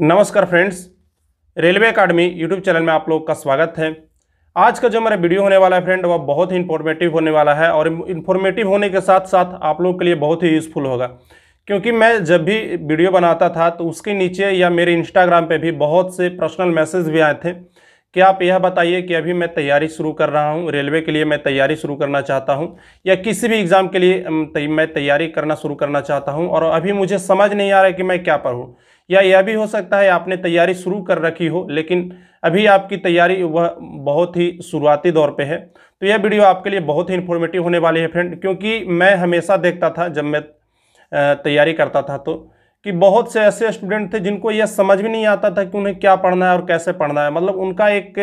नमस्कार friends, railway academy YouTube channel में आप लोग का स्वागत है। आज का जो हमारा वीडियो होने वाला है फ्रेंड, वह बहुत ही इन्फॉर्मेटिव होने वाला है और इन्फॉर्मेटिव होने के साथ साथ आप लोग के लिए बहुत ही यूज़फुल होगा। क्योंकि मैं जब भी वीडियो बनाता था तो उसके नीचे या मेरे इंस्टाग्राम पे भी बहुत से पर्सनल मैसेज भी आए थे कि आप यह बताइए कि अभी मैं तैयारी शुरू कर रहा हूँ, रेलवे के लिए मैं तैयारी शुरू करना चाहता हूँ या किसी भी एग्ज़ाम के लिए मैं तैयारी करना शुरू करना चाहता हूँ और अभी मुझे समझ नहीं आ रहा है कि मैं क्या पढूँ। या यह भी हो सकता है आपने तैयारी शुरू कर रखी हो लेकिन अभी आपकी तैयारी वह बहुत ही शुरुआती दौर पे है। तो यह वीडियो आपके लिए बहुत ही इन्फॉर्मेटिव होने वाली है फ्रेंड, क्योंकि मैं हमेशा देखता था जब मैं तैयारी करता था तो कि बहुत से ऐसे स्टूडेंट थे जिनको यह समझ भी नहीं आता था कि उन्हें क्या पढ़ना है और कैसे पढ़ना है। मतलब उनका एक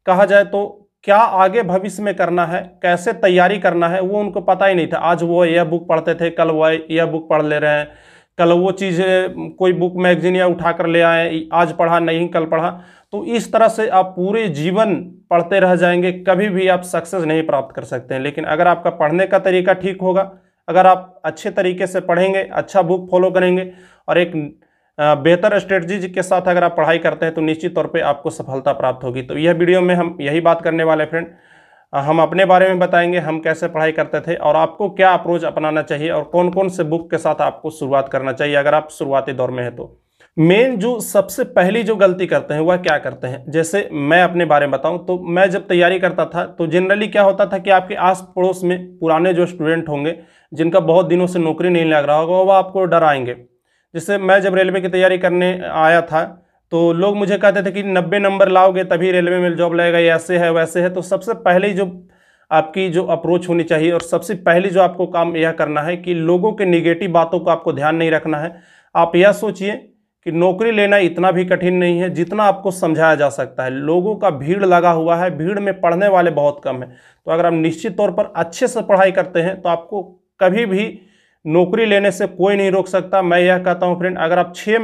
कहा जाए तो क्या आगे भविष्य में करना है, कैसे तैयारी करना है, वो उनको पता ही नहीं था। आज वो यह बुक पढ़ते थे, कल वह यह बुक पढ़ ले रहे हैं, कल वो चीज़ कोई बुक मैगजीन या उठा कर ले आए, आज पढ़ा नहीं कल पढ़ा। तो इस तरह से आप पूरे जीवन पढ़ते रह जाएंगे, कभी भी आप सक्सेस नहीं प्राप्त कर सकते हैं। लेकिन अगर आपका पढ़ने का तरीका ठीक होगा, अगर आप अच्छे तरीके से पढ़ेंगे, अच्छा बुक फॉलो करेंगे और एक बेहतर स्ट्रेटजी के साथ अगर आप पढ़ाई करते हैं तो निश्चित तौर पे आपको सफलता प्राप्त होगी। तो यह वीडियो में हम यही बात करने वाले फ्रेंड, हम अपने बारे में बताएंगे, हम कैसे पढ़ाई करते थे और आपको क्या अप्रोच अपनाना चाहिए और कौन कौन से बुक के साथ आपको शुरुआत करना चाहिए अगर आप शुरुआती दौर में है तो। मेन जो सबसे पहली जो गलती करते हैं वह क्या करते हैं, जैसे मैं अपने बारे में बताऊं तो मैं जब तैयारी करता था तो जनरली क्या होता था कि आपके आस पड़ोस में पुराने जो स्टूडेंट होंगे जिनका बहुत दिनों से नौकरी नहीं लग रहा होगा वह आपको डराएंगे। जैसे मैं जब रेलवे की तैयारी करने आया था तो लोग मुझे कहते थे कि 90 नंबर लाओगे तभी रेलवे में जॉब लगेगा, ये ऐसे है वैसे है। तो सबसे पहले जो आपकी जो अप्रोच होनी चाहिए और सबसे पहले जो आपको काम यह करना है कि लोगों के निगेटिव बातों को आपको ध्यान नहीं रखना है। आप यह सोचिए कि नौकरी लेना इतना भी कठिन नहीं है जितना आपको समझाया जा सकता है। लोगों का भीड़ लगा हुआ है, भीड़ में पढ़ने वाले बहुत कम है। तो अगर आप निश्चित तौर पर अच्छे से पढ़ाई करते हैं तो आपको कभी भी नौकरी लेने से कोई नहीं रोक सकता। मैं यह कहता हूं फ्रेंड, अगर आप 6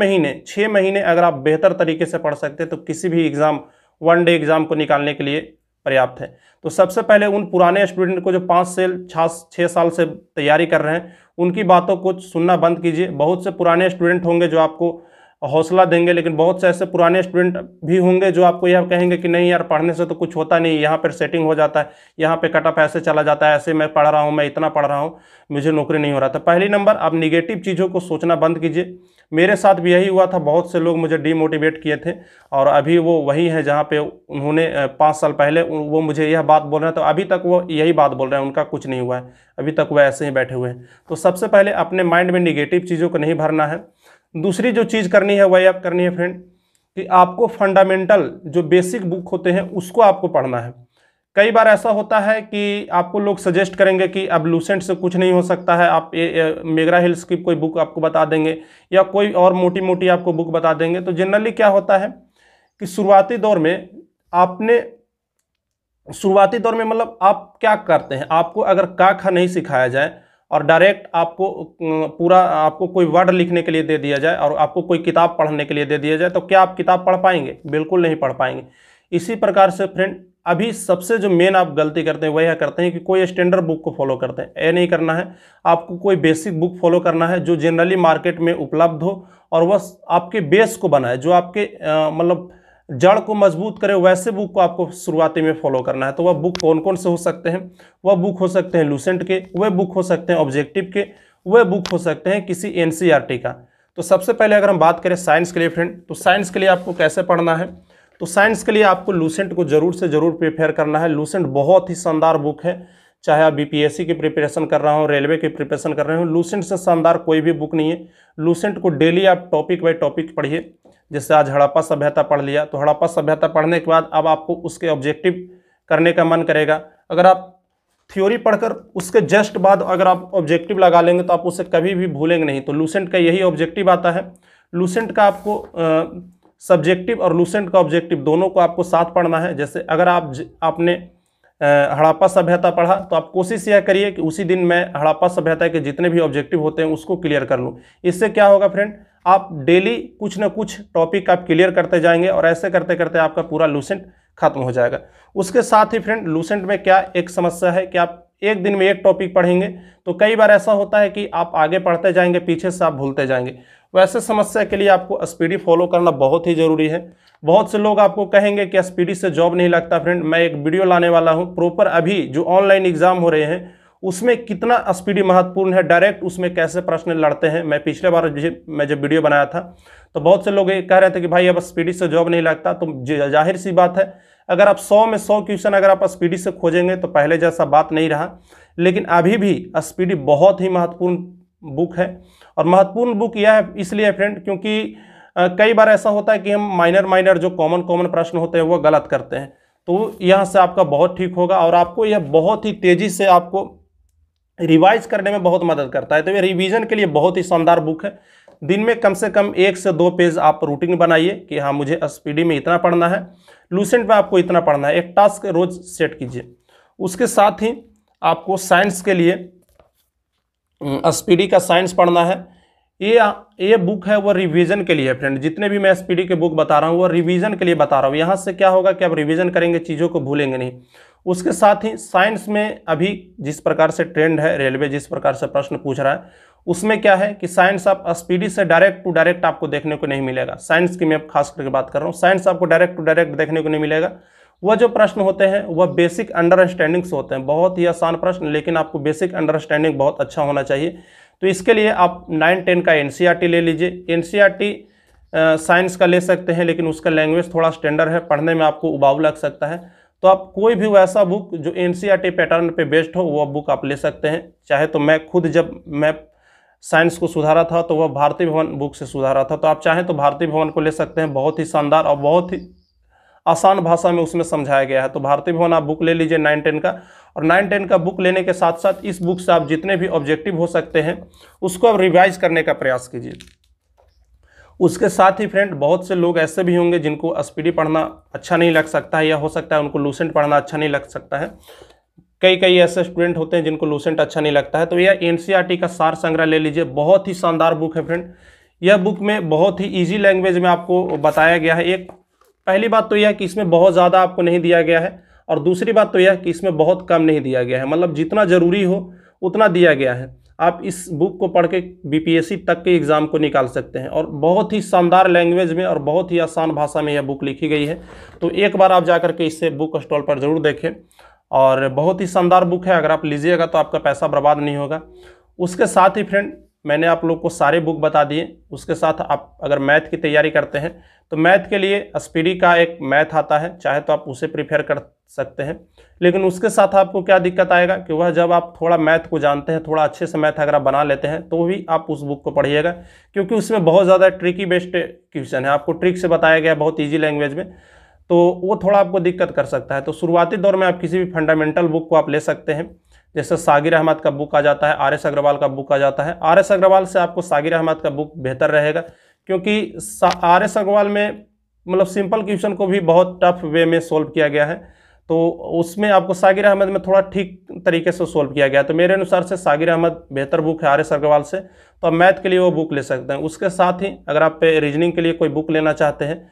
महीने अगर आप बेहतर तरीके से पढ़ सकते हैं तो किसी भी एग्ज़ाम, वन डे एग्ज़ाम को निकालने के लिए पर्याप्त है। तो सबसे पहले उन पुराने स्टूडेंट को जो 5 से 6 साल से तैयारी कर रहे हैं उनकी बातों को सुनना बंद कीजिए। बहुत से पुराने स्टूडेंट होंगे जो आपको हौसला देंगे, लेकिन बहुत से ऐसे पुराने स्टूडेंट भी होंगे जो आपको यह कहेंगे कि नहीं यार पढ़ने से तो कुछ होता नहीं, यहाँ पर सेटिंग हो जाता है, यहाँ पे कटअप ऐसे चला जाता है, ऐसे मैं पढ़ रहा हूँ, मैं इतना पढ़ रहा हूँ, मुझे नौकरी नहीं हो रहा था। पहली नंबर, आप निगेटिव चीज़ों को सोचना बंद कीजिए। मेरे साथ भी यही हुआ था, बहुत से लोग मुझे डीमोटिवेट किए थे और अभी वो वही है जहाँ पे उन्होंने 5 साल पहले वो मुझे यह बात बोल रहे हैं तो अभी तक वो यही बात बोल रहे हैं, उनका कुछ नहीं हुआ है, अभी तक वो ऐसे ही बैठे हुए हैं। तो सबसे पहले अपने माइंड में निगेटिव चीज़ों को नहीं भरना है। दूसरी जो चीज़ करनी है वह आप करनी है फ्रेंड कि आपको फंडामेंटल जो बेसिक बुक होते हैं उसको आपको पढ़ना है। कई बार ऐसा होता है कि आपको लोग सजेस्ट करेंगे कि अब लूसेंट से कुछ नहीं हो सकता है, आप मेगरा हिल्स की कोई बुक आपको बता देंगे या कोई और मोटी मोटी आपको बुक बता देंगे। तो जनरली क्या होता है कि शुरुआती दौर में मतलब आप क्या करते हैं, आपको अगर का खा नहीं सिखाया जाए और डायरेक्ट आपको कोई वर्ड लिखने के लिए दे दिया जाए और आपको कोई किताब पढ़ने के लिए दे दिया जाए तो क्या आप किताब पढ़ पाएंगे? बिल्कुल नहीं पढ़ पाएंगे। इसी प्रकार से फ्रेंड, अभी सबसे जो मेन आप गलती करते हैं वह यह करते हैं कि कोई स्टैंडर्ड बुक को फॉलो करते हैं। ये नहीं करना है, आपको कोई बेसिक बुक फॉलो करना है जो जनरली मार्केट में उपलब्ध हो और वह आपके बेस को बनाए, जो आपके मतलब जड़ को मजबूत करे, वैसे बुक को आपको शुरुआती में फॉलो करना है। तो वह बुक कौन कौन से हो सकते हैं? वह बुक हो सकते हैं लूसेंट के, वह बुक हो सकते हैं ऑब्जेक्टिव के, वह बुक हो सकते हैं किसी एनसीईआरटी का। तो सबसे पहले अगर हम बात करें साइंस के लिए फ्रेंड, तो साइंस के लिए आपको कैसे पढ़ना है? तो साइंस के लिए आपको लूसेंट को जरूर से जरूर प्रिपेयर करना है। लूसेंट बहुत ही शानदार बुक है, चाहे आप बीपीएससी की प्रिपरेशन कर रहा हो, रेलवे की प्रिपरेशन कर रहे हो, लूसेंट से शानदार कोई भी बुक नहीं है। लूसेंट को डेली आप टॉपिक बाय टॉपिक पढ़िए। जैसे आज हड़प्पा सभ्यता पढ़ लिया तो हड़प्पा सभ्यता पढ़ने के बाद अब आपको उसके ऑब्जेक्टिव करने का मन करेगा। अगर आप थ्योरी पढ़कर उसके जस्ट बाद अगर आप ऑब्जेक्टिव लगा लेंगे तो आप उसे कभी भी भूलेंगे नहीं। तो लूसेंट का यही ऑब्जेक्टिव आता है। लूसेंट का आपको सब्जेक्टिव और लूसेंट का ऑब्जेक्टिव दोनों को आपको साथ पढ़ना है। जैसे अगर आपने हड़प्पा सभ्यता पढ़ा तो आप कोशिश यह करिए कि उसी दिन मैं हड़प्पा सभ्यता के जितने भी ऑब्जेक्टिव होते हैं उसको क्लियर कर लूँ। इससे क्या होगा फ्रेंड, आप डेली कुछ ना कुछ टॉपिक आप क्लियर करते जाएंगे और ऐसे करते करते आपका पूरा लूसेंट खत्म हो जाएगा। उसके साथ ही फ्रेंड लूसेंट में क्या एक समस्या है कि आप एक दिन में एक टॉपिक पढ़ेंगे तो कई बार ऐसा होता है कि आप आगे पढ़ते जाएंगे, पीछे से आप भूलते जाएंगे। वैसे समस्या के लिए आपको स्पीडी फॉलो करना बहुत ही ज़रूरी है। बहुत से लोग आपको कहेंगे कि स्पीडी से जॉब नहीं लगता। फ्रेंड मैं एक वीडियो लाने वाला हूं प्रॉपर, अभी जो ऑनलाइन एग्जाम हो रहे हैं उसमें कितना स्पीडी महत्वपूर्ण है, डायरेक्ट उसमें कैसे प्रश्न लड़ते हैं। मैं पिछले बार मैं जब वीडियो बनाया था तो बहुत से लोग ये कह रहे थे कि भाई अब स्पीडी से जॉब नहीं लगता। तो जाहिर सी बात है, अगर आप 100 में 100 क्वेश्चन अगर आप स्पीडी से खोजेंगे तो पहले जैसा बात नहीं रहा। लेकिन अभी भी स्पीडी बहुत ही महत्वपूर्ण बुक है। और महत्वपूर्ण बुक यह है इसलिए है फ्रेंड क्योंकि कई बार ऐसा होता है कि हम माइनर जो कॉमन प्रश्न होते हैं वो गलत करते हैं। तो यहाँ से आपका बहुत ठीक होगा और आपको यह बहुत ही तेज़ी से आपको रिवाइज करने में बहुत मदद करता है। तो ये रिवीजन के लिए बहुत ही शानदार बुक है। दिन में कम से कम 1 से 2 पेज आप रूटीन बनाइए कि हाँ मुझे स्पीडी में इतना पढ़ना है, लूसेंट में आपको इतना पढ़ना है। एक टास्क रोज सेट कीजिए। उसके साथ ही आपको साइंस के लिए स्पीडी का साइंस पढ़ना है। ये बुक है वो रिवीजन के लिए फ्रेंड। जितने भी मैं स्पीडी के बुक बता रहा हूँ वो रिवीजन के लिए बता रहा हूँ। यहाँ से क्या होगा कि आप रिवीजन करेंगे, चीज़ों को भूलेंगे नहीं। उसके साथ ही साइंस में अभी जिस प्रकार से ट्रेंड है, रेलवे जिस प्रकार से प्रश्न पूछ रहा है, उसमें क्या है कि साइंस आप स्पीडी से डायरेक्ट टू डायरेक्ट आपको देखने को नहीं मिलेगा। साइंस की मैं खास करके बात कर रहा हूँ। साइंस आपको डायरेक्ट टू डायरेक्ट देखने को नहीं मिलेगा। वह जो प्रश्न होते हैं वह बेसिक अंडरस्टैंडिंग्स होते हैं, बहुत ही आसान प्रश्न, लेकिन आपको बेसिक अंडरस्टैंडिंग बहुत अच्छा होना चाहिए। तो इसके लिए आप 9-10 का एनसीईआरटी ले लीजिए। एनसीईआरटी साइंस का ले सकते हैं, लेकिन उसका लैंग्वेज थोड़ा स्टैंडर्ड है, पढ़ने में आपको उबाऊ लग सकता है। तो आप कोई भी वैसा बुक जो एनसीईआरटी पैटर्न पे बेस्ड हो वह बुक आप ले सकते हैं। चाहे तो मैं खुद जब मैं साइंस को सुधारा था तो वह भारती भवन बुक से सुधारा था, तो आप चाहें तो भारती भवन को ले सकते हैं। बहुत ही शानदार और बहुत ही आसान भाषा में उसमें समझाया गया है। तो भारती भवन आप बुक ले लीजिए 9-10 का। और 9-10 का बुक लेने के साथ साथ इस बुक से आप जितने भी ऑब्जेक्टिव हो सकते हैं उसको आप रिवाइज करने का प्रयास कीजिए। उसके साथ ही फ्रेंड बहुत से लोग ऐसे भी होंगे जिनको स्पीडी पढ़ना अच्छा नहीं लग सकता है, या हो सकता है उनको लूसेंट पढ़ना अच्छा नहीं लग सकता है। कई ऐसे स्टूडेंट होते हैं जिनको लूसेंट अच्छा नहीं लगता है। तो यह एनसीईआरटी का सार संग्रह ले लीजिए, बहुत ही शानदार बुक है फ्रेंड। यह बुक में बहुत ही ईजी लैंग्वेज में आपको बताया गया है। एक पहली बात तो यह कि इसमें बहुत ज़्यादा आपको नहीं दिया गया है, और दूसरी बात तो यह कि इसमें बहुत कम नहीं दिया गया है, मतलब जितना ज़रूरी हो उतना दिया गया है। आप इस बुक को पढ़ के बीपीएससी तक के एग्ज़ाम को निकाल सकते हैं। और बहुत ही शानदार लैंग्वेज में और बहुत ही आसान भाषा में यह बुक लिखी गई है। तो एक बार आप जाकर के इससे बुक स्टॉल पर ज़रूर देखें, और बहुत ही शानदार बुक है। अगर आप लीजिएगा तो आपका पैसा बर्बाद नहीं होगा। उसके साथ ही फ्रेंड मैंने आप लोग को सारे बुक बता दिए। उसके साथ आप अगर मैथ की तैयारी करते हैं तो मैथ के लिए स्पीडी का एक मैथ आता है, चाहे तो आप उसे प्रिफेयर कर सकते हैं। लेकिन उसके साथ आपको क्या दिक्कत आएगा कि वह जब आप थोड़ा मैथ को जानते हैं, थोड़ा अच्छे से मैथ अगर आप बना लेते हैं तो भी आप उस बुक को पढ़िएगा, क्योंकि उसमें बहुत ज़्यादा ट्रिकी बेस्ड क्वेश्चन है। आपको ट्रिक से बताया गया बहुत ईजी लैंग्वेज में, तो वो थोड़ा आपको दिक्कत कर सकता है। तो शुरुआती दौर में आप किसी भी फंडामेंटल बुक को आप ले सकते हैं। जैसे सागिर अहमद का बुक आ जाता है, आर एस अग्रवाल का बुक आ जाता है। आर एस अग्रवाल से आपको सागिर अहमद का बुक बेहतर रहेगा, क्योंकि आर एस अग्रवाल में मतलब सिंपल क्वेश्चन को भी बहुत टफ वे में सोल्व किया गया है, तो उसमें आपको सागिर अहमद में थोड़ा ठीक तरीके से सोल्व किया गया। तो मेरे अनुसार से सागिर अहमद बेहतर बुक है आर एस अग्रवाल से, तो आप मैथ के लिए वो बुक ले सकते हैं। उसके साथ ही अगर आप रीजनिंग के लिए कोई बुक लेना चाहते हैं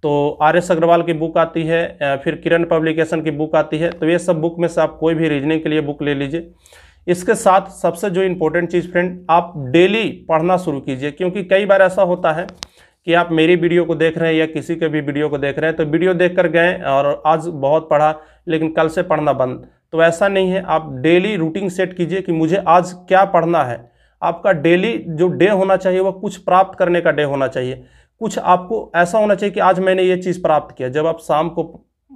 तो आर एस अग्रवाल की बुक आती है, फिर किरण पब्लिकेशन की बुक आती है। तो ये सब बुक में से आप कोई भी रीजनिंग के लिए बुक ले लीजिए। इसके साथ सबसे जो इम्पोर्टेंट चीज़ फ्रेंड, आप डेली पढ़ना शुरू कीजिए, क्योंकि कई बार ऐसा होता है कि आप मेरी वीडियो को देख रहे हैं या किसी के भी वीडियो को देख रहे हैं, तो वीडियो देखकर गए और आज बहुत पढ़ा लेकिन कल से पढ़ना बंद। तो ऐसा नहीं है, आप डेली रूटीन सेट कीजिए कि मुझे आज क्या पढ़ना है। आपका डेली जो डे होना चाहिए वह कुछ प्राप्त करने का डे होना चाहिए। कुछ आपको ऐसा होना चाहिए कि आज मैंने ये चीज़ प्राप्त किया। जब आप शाम को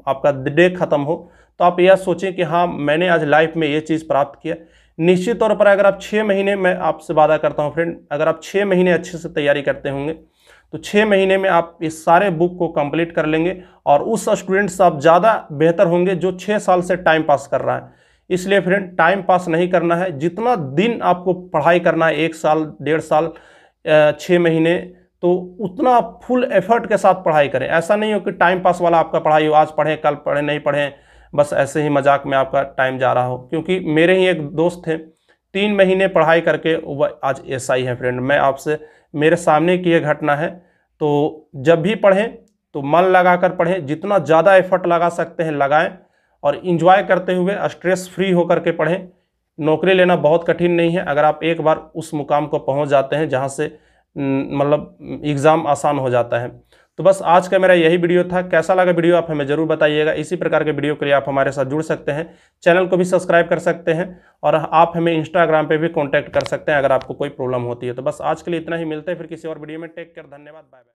आपका डे खत्म हो तो आप यह सोचें कि हाँ मैंने आज लाइफ में ये चीज़ प्राप्त किया। निश्चित तौर पर अगर आप 6 महीने, मैं आपसे वादा करता हूँ फ्रेंड, अगर आप 6 महीने अच्छे से तैयारी करते होंगे तो 6 महीने में आप इस सारे बुक को कंप्लीट कर लेंगे, और उस स्टूडेंट से आप ज़्यादा बेहतर होंगे जो 6 साल से टाइम पास कर रहा है। इसलिए फ्रेंड टाइम पास नहीं करना है, जितना दिन आपको पढ़ाई करना है, 1 साल, 1.5 साल, 6 महीने, तो उतना आप फुल एफर्ट के साथ पढ़ाई करें। ऐसा नहीं हो कि टाइम पास वाला आपका पढ़ाई हो, आज पढ़ें कल पढ़ें, नहीं पढ़ें, बस ऐसे ही मजाक में आपका टाइम जा रहा हो। क्योंकि मेरे ही एक दोस्त थे, 3 महीने पढ़ाई करके वह आज एसआई है फ्रेंड। मैं आपसे, मेरे सामने की यह घटना है। तो जब भी पढ़ें तो मन लगाकर पढ़ें, जितना ज़्यादा एफर्ट लगा सकते हैं लगाएं और इंजॉय करते हुए स्ट्रेस फ्री होकर के पढ़ें। नौकरी लेना बहुत कठिन नहीं है अगर आप एक बार उस मुकाम को पहुंच जाते हैं जहां से मतलब एग्ज़ाम आसान हो जाता है। तो बस आज का मेरा यही वीडियो था। कैसा लगा वीडियो आप हमें ज़रूर बताइएगा। इसी प्रकार के वीडियो के लिए आप हमारे साथ जुड़ सकते हैं, चैनल को भी सब्सक्राइब कर सकते हैं और आप हमें इंस्टाग्राम पे भी कॉन्टैक्ट कर सकते हैं अगर आपको कोई प्रॉब्लम होती है। तो बस आज के लिए इतना ही, मिलते हैं फिर किसी और वीडियो में। टेक केयर, धन्यवाद, बाय बाय।